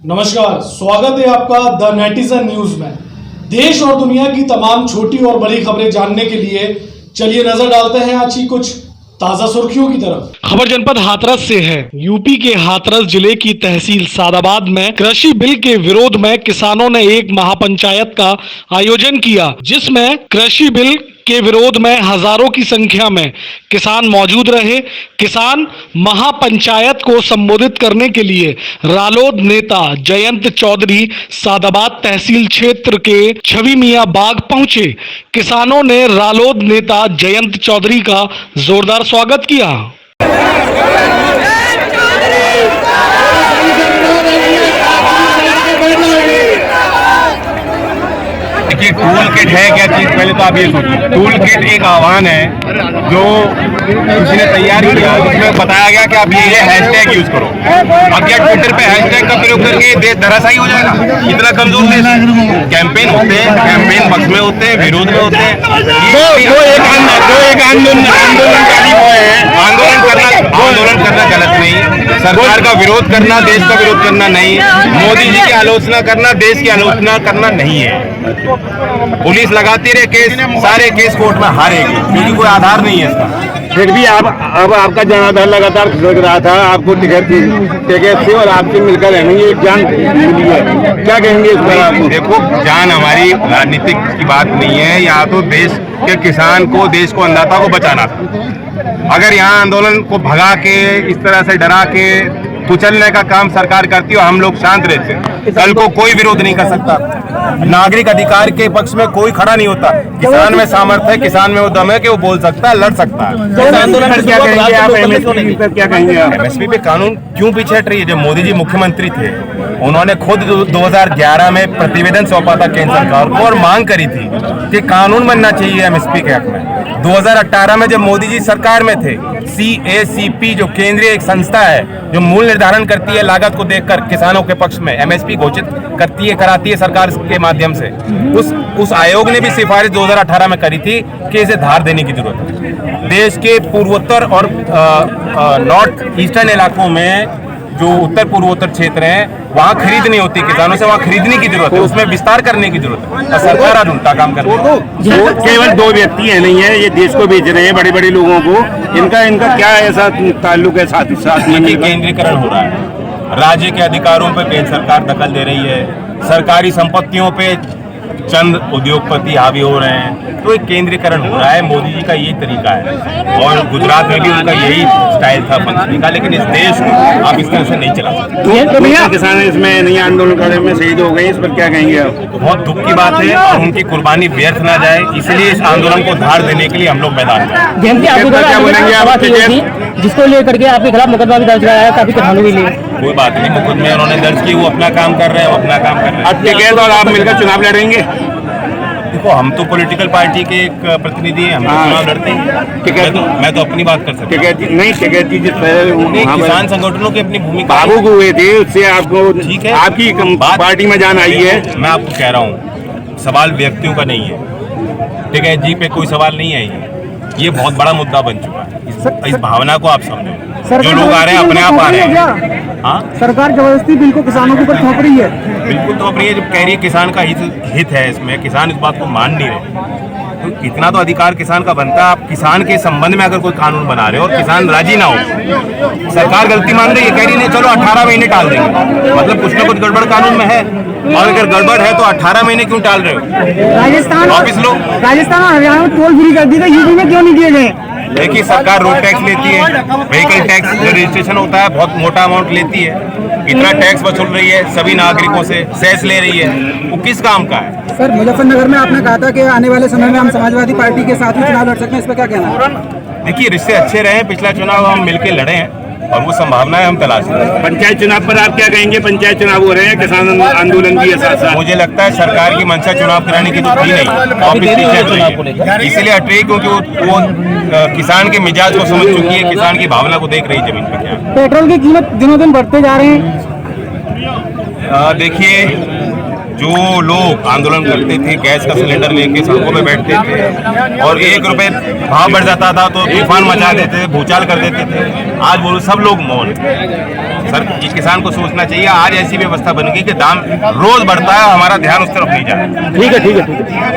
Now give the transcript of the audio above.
नमस्कार, स्वागत है आपका द नेटिजन न्यूज में। देश और दुनिया की तमाम छोटी और बड़ी खबरें जानने के लिए चलिए नजर डालते हैं आज की कुछ ताजा सुर्खियों की तरफ। खबर जनपद हाथरस से है। यूपी के हाथरस जिले की तहसील सादाबाद में कृषि बिल के विरोध में किसानों ने एक महापंचायत का आयोजन किया, जिसमें कृषि बिल के विरोध में हजारों की संख्या में किसान मौजूद रहे। किसान महापंचायत को संबोधित करने के लिए रालोद नेता जयंत चौधरी सादाबाद तहसील क्षेत्र के छवि मियां बाग पहुंचे। किसानों ने रालोद नेता जयंत चौधरी का जोरदार स्वागत किया। देखिए, टूल किट है क्या चीज, पहले तो आप ये सोचिए। टूल किट एक आह्वान है जो किसी ने तैयार किया, जिसमें बताया गया कि आप ये हैशटैग यूज करो। अब क्या ट्विटर पे हैशटैग का प्रयोग करके देश धराशायी हो जाएगा? इतना कमजोर देश। कैंपेन होते हैं, कैंपेन पक्ष में होते हैं, विरोध में होते हैं। आंदोलन करना गलत नहीं, सरकार का विरोध करना, देश का विरोध करना नहीं, मोदी जी की आलोचना करना, देश की आलोचना करना नहीं है। पुलिस लगाती रहे केस, सारे केस कोर्ट में हारेगी, क्योंकि कोई आधार नहीं है इसका। फिर भी अब आपका जनाधार लगातार खिसक रहा था, आपको टिकट से और आपसे मिलकर रहेंगे, एक जान मिली है, क्या कहेंगे इस पर आप? देखो, जान हमारी राजनीतिक की बात नहीं है, यहाँ तो देश के किसान को, देश को, अन्नदाता को बचाना था। अगर यहाँ आंदोलन को भगा के, इस तरह से डरा के कुचलने का काम सरकार करती है, हम लोग शांत रहते हैं। कल को कोई विरोध नहीं कर सकता। नागरिक अधिकार के पक्ष में कोई खड़ा नहीं होता। किसान में सामर्थ्य है, किसान में वो दम है कि वो बोल सकता है, लड़ सकता है। आंदोलन पर क्या कहेंगे आप? एमएसपी पर क्या कहेंगे आप? एमएसपी पे कानून क्यों पीछे हट रही है? जब मोदी जी मुख्यमंत्री थे, उन्होंने खुद 2011 में प्रतिवेदन सौंपा था केंद्र सरकार को और मांग करी थी कि कानून बनना चाहिए एमएसपी के हक में। 2018 में जब मोदी जी सरकार में थे, CACP जो केंद्रीय एक संस्था है जो मूल्य निर्धारण करती है, लागत को देखकर किसानों के पक्ष में एमएसपी घोषित करती है, कराती है सरकार के माध्यम से। उस आयोग ने भी सिफारिश 2018 में करी थी कि इसे धार देने की जरूरत है। देश के पूर्वोत्तर और नॉर्थ ईस्टर्न इलाकों में, जो उत्तर पूर्वोत्तर क्षेत्र हैं, वहाँ खरीद नहीं होती किसानों से, वहाँ खरीदने की जरूरत है, उसमें विस्तार करने की जरूरत है। और सरकार आज उल्टा काम कर रही है। केवल दो व्यक्ति है नहीं है, ये देश को बेच रहे हैं, बड़े बड़े लोगों को। इनका क्या ऐसा ताल्लुक है? साथ ही साथ में केंद्रीकरण हो रहा है, राज्य के अधिकारों पर केंद्र सरकार दखल दे रही है, सरकारी संपत्तियों पे चंद उद्योगपति हावी हो रहे हैं, तो एक केंद्रीकरण हो रहा है। मोदी जी का यही तरीका है और गुजरात में भी उनका यही स्टाइल था फंक्शनिंग का, लेकिन इस देश को आप इस तरह से नहीं चला सकते। किसान इसमें नहीं आंदोलन करने में शहीद हो गए, इस पर क्या कहेंगे आप? बहुत दुख की बात है और उनकी कुर्बानी व्यर्थ ना जाए, इसलिए इस आंदोलन को धार देने के लिए हम लोग मैदान में जिसको लेकर के आपके खिलाफ मुकदमा भी दर्ज कराया है, काफी किसानों के लिए। कोई बात नहीं, मुकदमे उन्होंने दर्ज किए, वो अपना काम कर रहे हैं, वो अपना काम कर रहे हैं। अब टिकैत और आप मिलकर चुनाव लड़ेंगे? देखो, हम तो पॉलिटिकल पार्टी के एक प्रतिनिधि हैं, हम तो चुनाव लड़ते हैं। मैं तो अपनी बात कर सकता हूँ। किसान संगठनों की अपनी भूमिका, बाबू को हुए थे, उससे आपको ठीक है, आपकी पार्टी में जान आई है। मैं आपको कह रहा हूँ, सवाल व्यक्तियों का नहीं है, ठीक है जी पे कोई सवाल नहीं है। ये बहुत बड़ा मुद्दा बन चुका है। इस भावना को आप समझो। जो लोग आ रहे हैं अपने आप आ रहे हैं। हाँ, सरकार जबरदस्ती बिल को किसानों के ऊपर थोप रही है। बिल्कुल थोप रही है। जब कह रही है किसान का हित है इसमें, किसान इस बात को मान नहीं रहे, तो इतना तो अधिकार किसान का बनता है। आप किसान के संबंध में अगर कोई कानून बना रहे हो और किसान राजी ना हो, सरकार गलती मान रही है, कह रही नहीं चलो 18 महीने टाल देंगे, मतलब कुछ ना कुछ गड़बड़ कानून में है। और अगर गड़बड़ है तो 18 महीने क्यों टाल रहे हो? राजस्थान और हरियाणा में टोल फ्री कर दी थी, यूपी में क्यों नहीं दिए गए? देखिए, सरकार रोड टैक्स लेती है, व्हीकल टैक्स जो रजिस्ट्रेशन होता है बहुत मोटा अमाउंट लेती है। इतना टैक्स वसूल रही है सभी नागरिकों से, सेस ले रही है, वो किस काम का है? सर, मुजफ्फरनगर में आपने कहा था कि आने वाले समय में हम समाजवादी पार्टी के साथ ही चुनाव लड़ सकते हैं, इस पर क्या कहना है? देखिए, रिश्ते अच्छे रहे, पिछला चुनाव हम मिलकर लड़े हैं और वो संभावनाएं हम तलाश रहे हैं। पंचायत चुनाव पर आप क्या कहेंगे? पंचायत चुनाव हो रहे हैं, किसान आंदोलन की साथ। मुझे लगता है सरकार की मंशा चुनाव कराने की तो थी नहीं, ऑफिस पीछे इसलिए हट रही क्योंकि वो किसान के मिजाज को समझ चुकी है, किसान की भावना को देख रही जमीन पे क्या। पेट्रोल की कीमत दिनों दिन बढ़ते जा रहे हैं। देखिए, जो लोग आंदोलन करते थे, गैस का सिलेंडर लेके सड़कों पे बैठते थे और 1 रुपए भाव बढ़ जाता था तो तूफान मचा देते थे, भूचाल कर देते थे, आज वो सब लोग मौन। सर, ये किसान को सोचना चाहिए। आज ऐसी व्यवस्था बन गई कि दाम रोज बढ़ता है, हमारा ध्यान उस तरफ नहीं जाता। ठीक है।